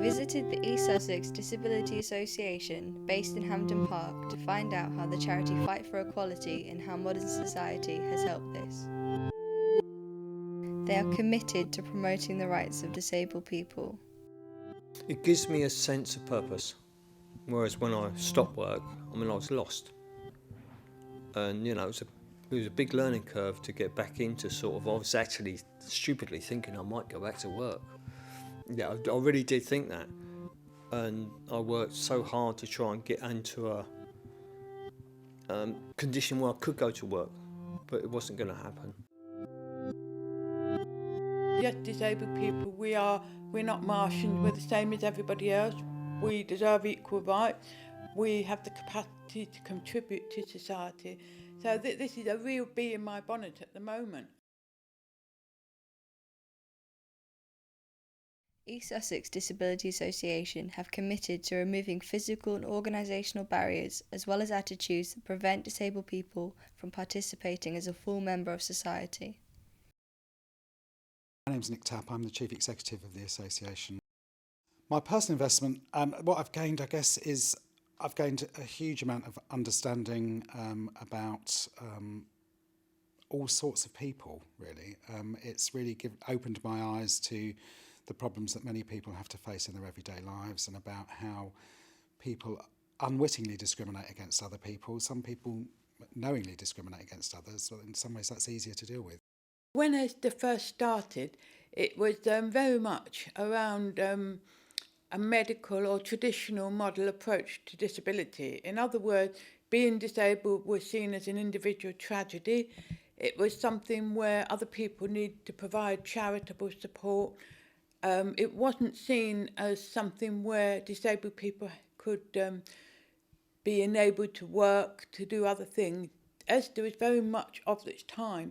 visited the East Sussex Disability Association based in Hampden Park to find out how the charity fight for equality and how modern society has helped this. They are committed to promoting the rights of disabled people. It gives me a sense of purpose, whereas when I stopped work, I was lost. And it was a big learning curve to get back into I was actually stupidly thinking I might go back to work. Yeah, I really did think that. And I worked so hard to try and get into a condition where I could go to work, but it wasn't going to happen. Yes, disabled people, we're not Martians, we're the same as everybody else. We deserve equal rights. We have the capacity to contribute to society. So this is a real bee in my bonnet at the moment. East Sussex Disability Association have committed to removing physical and organisational barriers as well as attitudes that prevent disabled people from participating as a full member of society. My name's Nick Tapp, I'm the Chief Executive of the Association. My personal investment, what I've gained, I guess, is I've gained a huge amount of understanding about all sorts of people, really. It's really opened my eyes to the problems that many people have to face in their everyday lives and about how people unwittingly discriminate against other people. Some people knowingly discriminate against others, so in some ways that's easier to deal with. When ESDA first started, it was very much around a medical or traditional model approach to disability. In other words, being disabled was seen as an individual tragedy. It was something where other people need to provide charitable support. It wasn't seen as something where disabled people could be enabled to work, to do other things. ESDA is very much of its time.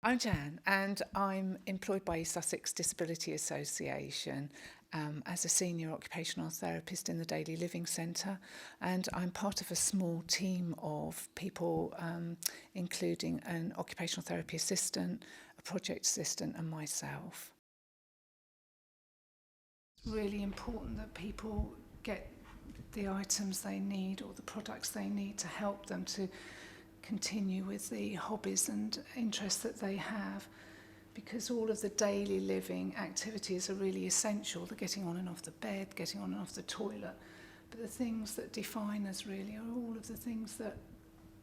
I'm Jan and I'm employed by East Sussex Disability Association as a senior occupational therapist in the Daily Living Centre, and I'm part of a small team of people including an occupational therapy assistant, a project assistant and myself. It's really important that people get the items they need or the products they need to help them to continue with the hobbies and interests that they have, because all of the daily living activities are really essential. The getting on and off the bed, getting on and off the toilet, but the things that define us really are all of the things that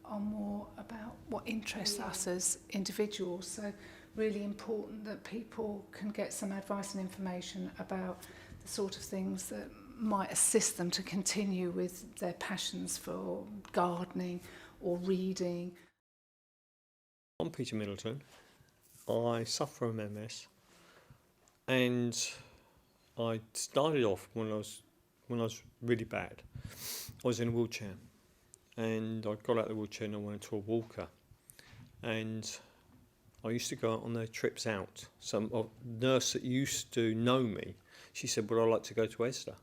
are more about what interests us as individuals. So really important that people can get some advice and information about the sort of things that might assist them to continue with their passions for gardening or reading. I'm Peter Middleton. I suffer from MS, and I started off when I was really bad. I was in a wheelchair, and I got out of the wheelchair and I went into a walker, and I used to go out on their trips out. Some nurse that used to know me, she said, "Would I like to go to ESDA?"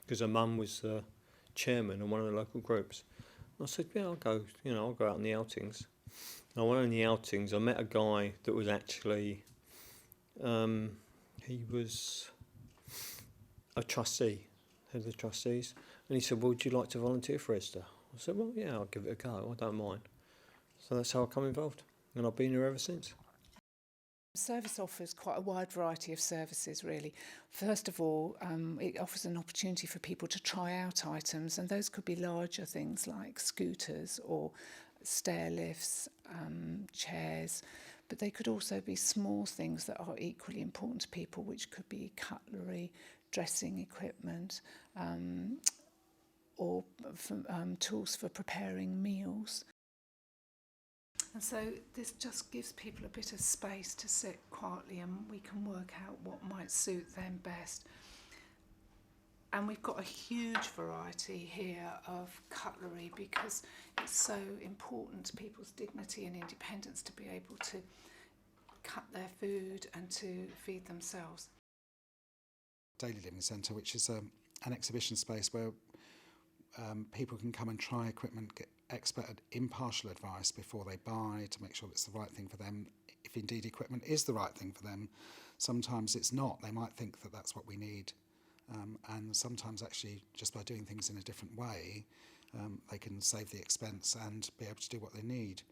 Because her mum was the chairman of one of the local groups. I said, "Yeah, I'll go. I'll go out on the outings." And I went on the outings. I met a guy that was actually, he was a trustee, head of the trustees, and he said, "Well, would you like to volunteer for ESDA?" I said, "Well, yeah, I'll give it a go. I don't mind." So that's how I come involved, and I've been here ever since. Service offers quite a wide variety of services, really. First of all, it offers an opportunity for people to try out items, and those could be larger things like scooters or stair lifts, chairs, but they could also be small things that are equally important to people, which could be cutlery, dressing equipment, or tools for preparing meals. And so this just gives people a bit of space to sit quietly, and we can work out what might suit them best. And we've got a huge variety here of cutlery because it's so important to people's dignity and independence to be able to cut their food and to feed themselves. Daily Living Centre, which is an exhibition space where people can come and try equipment, get expert impartial advice before they buy to make sure it's the right thing for them if indeed equipment is the right thing for them. Sometimes it's not. They might think that that's what we need. And sometimes actually just by doing things in a different way, they can save the expense and be able to do what they need.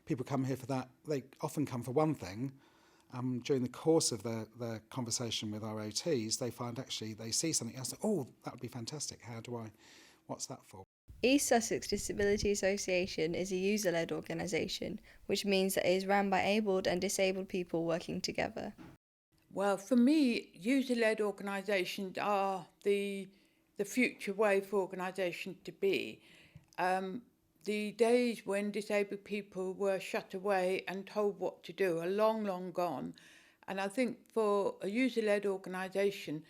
People come here for that. They often come for one thing. During the course of their conversation with our OTs, they find actually they see something else. Oh, that would be fantastic. What's that for? East Sussex Disability Association is a user-led organisation, which means that it is run by abled and disabled people working together. Well, for me, user-led organisations are the future way for organisations to be. The days when disabled people were shut away and told what to do are long, long gone. And I think for a user-led organisation,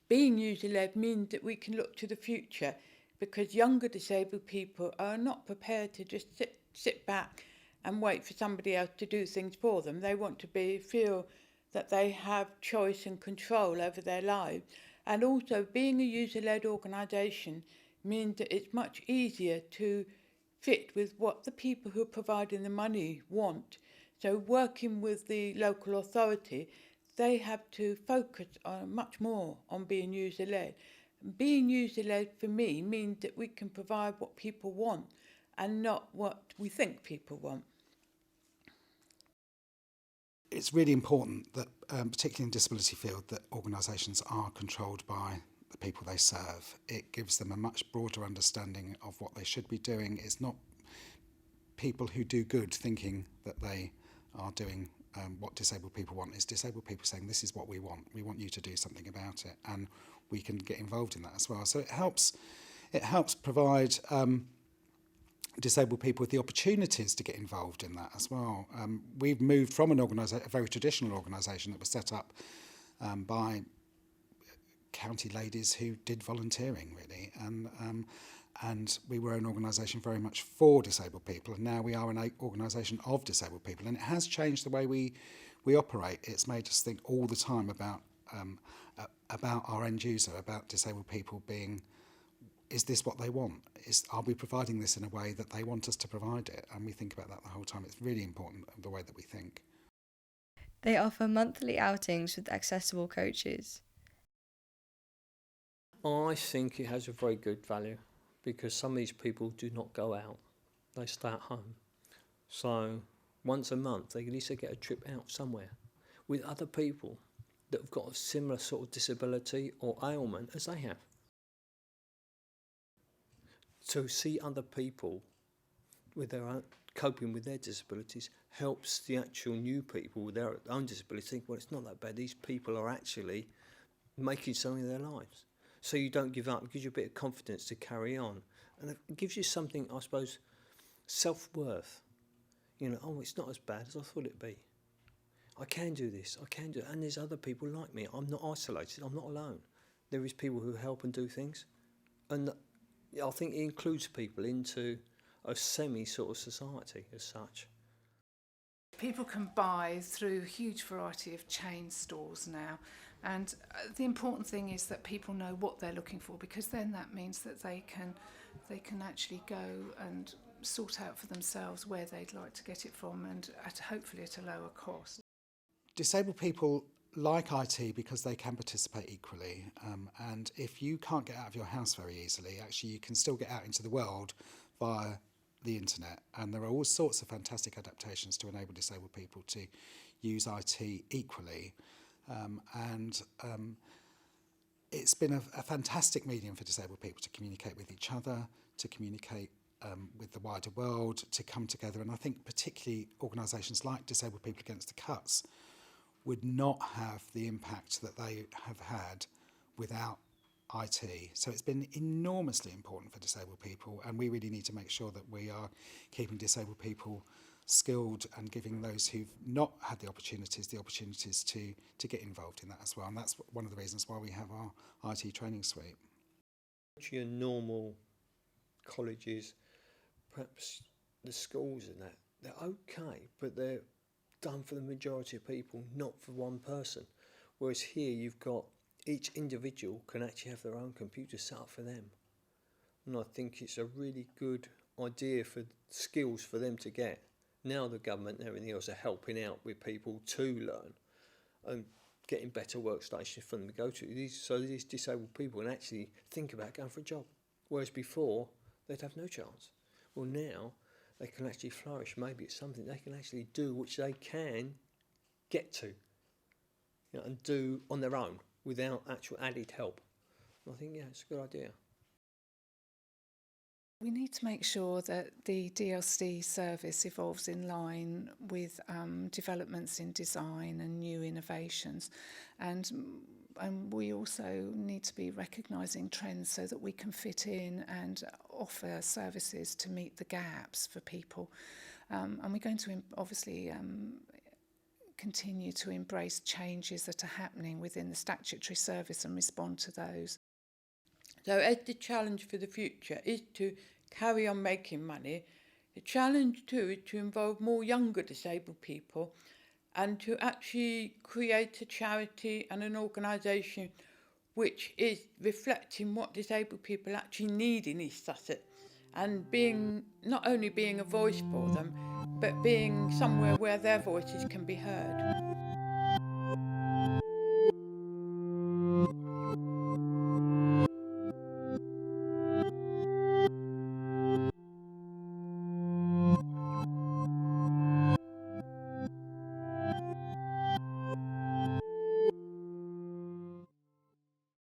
being user-led means that we can look to the future, because younger disabled people are not prepared to just sit back and wait for somebody else to do things for them. They want to feel that they have choice and control over their lives. And also, being a user-led organisation means that it's much easier to fit with what the people who are providing the money want. So working with the local authority, they have to focus much more on being user-led. Being user-led for me means that we can provide what people want and not what we think people want. It's really important that, particularly in the disability field, that organisations are controlled by the people they serve. It gives them a much broader understanding of what they should be doing. It's not people who do good thinking that they are doing what disabled people want. It's disabled people saying, this is what we want you to do something about it, and we can get involved in that as well. So it helps provide disabled people with the opportunities to get involved in that as well. We've moved from a very traditional organisation that was set up by county ladies who did volunteering, really, and we were an organisation very much for disabled people, and now we are an organisation of disabled people, and it has changed the way we operate. It's made us think all the time about our end user, about disabled people being, is this what they want? Are we providing this in a way that they want us to provide it? And we think about that the whole time. It's really important, the way that we think. They offer monthly outings with accessible coaches. I think it has a very good value, because some of these people do not go out. They stay at home. So once a month, they can at least get a trip out somewhere with other people that have got a similar sort of disability or ailment as they have. To see other people with their own, coping with their disabilities helps the actual new people with their own disability think, well, it's not that bad. These people are actually making something of their lives. So you don't give up. It gives you a bit of confidence to carry on. And it gives you something, I suppose, self-worth. You know, oh, it's not as bad as I thought it'd be. I can do this, I can do it. And there's other people like me. I'm not isolated, I'm not alone. There is people who help and do things. And I think it includes people into a semi-sort of society as such. People can buy through a huge variety of chain stores now, and the important thing is that people know what they're looking for, because then that means that they can actually go and sort out for themselves where they'd like to get it from, and hopefully at a lower cost. Disabled people like IT because they can participate equally, and if you can't get out of your house very easily, actually you can still get out into the world via the internet, and there are all sorts of fantastic adaptations to enable disabled people to use IT equally, and it's been a fantastic medium for disabled people to communicate with each other, to communicate with the wider world, to come together. And I think particularly organisations like Disabled People Against the Cuts would not have the impact that they have had without IT. So it's been enormously important for disabled people, and we really need to make sure that we are keeping disabled people skilled and giving those who've not had the opportunities to get involved in that as well. And that's one of the reasons why we have our IT training suite. Your normal colleges, perhaps the schools and that, they're okay, but they're done for the majority of people, not for one person. Whereas here you've got each individual can actually have their own computer set up for them. And I think it's a really good idea for skills for them to get Now the government and everything else are helping out with people to learn and getting better workstations for them to go to. So these disabled people can actually think about going for a job. Whereas before, they'd have no chance. Well, now they can actually flourish. Maybe it's something they can actually do which they can get to, you know, and do on their own without actual added help. And I think, yeah, it's a good idea. We need to make sure that the DLC service evolves in line with developments in design and new innovations. And we also need to be recognising trends so that we can fit in and offer services to meet the gaps for people. And we're going to obviously continue to embrace changes that are happening within the statutory service and respond to those. So as the challenge for the future is to carry on making money, the challenge too is to involve more younger disabled people and to actually create a charity and an organisation which is reflecting what disabled people actually need in East Sussex, and not only being a voice for them, but being somewhere where their voices can be heard.